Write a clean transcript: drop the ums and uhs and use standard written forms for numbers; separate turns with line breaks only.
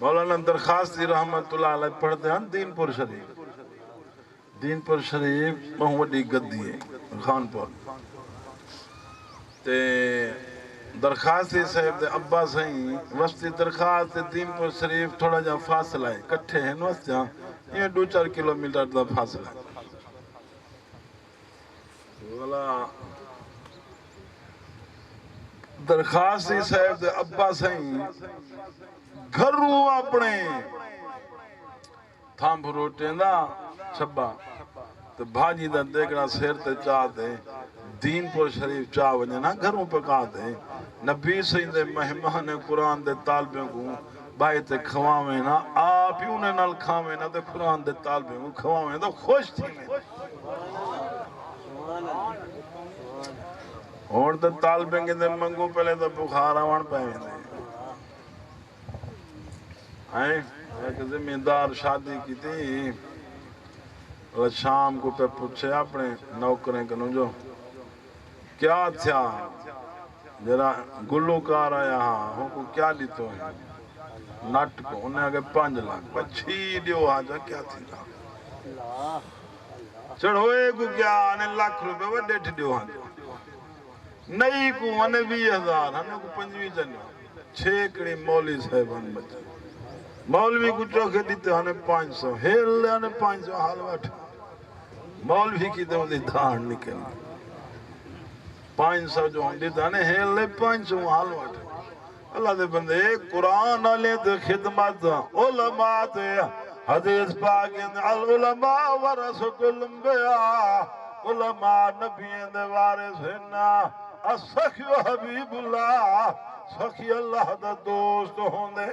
مولانا درخواست رحمت اللہ علیہ پڑھتے ہیں دین پور شریف بہت وڈی گدی ہے خان پور تے درخواستی صاحب دے ابا سائیں وسطی درخواست دین پور شریف تھوڑا جا فاصلہ ہے کٹھے ہیں وسطیاں یہ 2-4 کلومیٹر دا فاصلہ ہے درخواستی صاحب دے ابا سائیں گھروں اپنے تھامب روٹیں دا چھبا تو بھاجی دا دیکھنا سیر تے چاہ دے دین پور شریف چاہ ونجنا گھروں پکا دے نبی سائیں دے مہمان قرآن دے طالبیں کو بائی تے کھواویں نا آپ ہی انہیں نال کھاویں نا تے قرآن دے طالبیں کو کھواویں تو خوش تھی میں اور تے طالبیں کے دے منگو پہلے تو بخار آوان پہنے دے ایک زمیندار شادی کی تھی شام کو پہ پوچھے اپنے نوکریں کنو جو کیا تھیا جرا گلوکار آیا ہاں ہوں کو کیا لیتو ہے نٹ کو انہیں آگے 5 لاکھ پچھی دیو آجا کیا تھی رہا چڑھوئے کو کیا انہیں لاکھ روپے وہ 1.5 دیو آجا نئی کو انہیں 20,000 ہمیں کو 25 جنو 6 کڑی مولی صاحبان بچے مولوی کو چوکے دیتے ہنے 500 ہیل لے ہنے 500 حال وٹ مولوی کی دے ہوندی دھان نکل 500 جو ہوندی ہنے ہیل لے 500 حال وٹ اللہ دے بندے قرآن علیہ دے خدمت علماء دے حدیث پاکین العلماء ورثۃ الانبیاء علماء نبیین دے وارث ہیں سخی حبیب اللہ سخی اللہ دا دوست ہوندے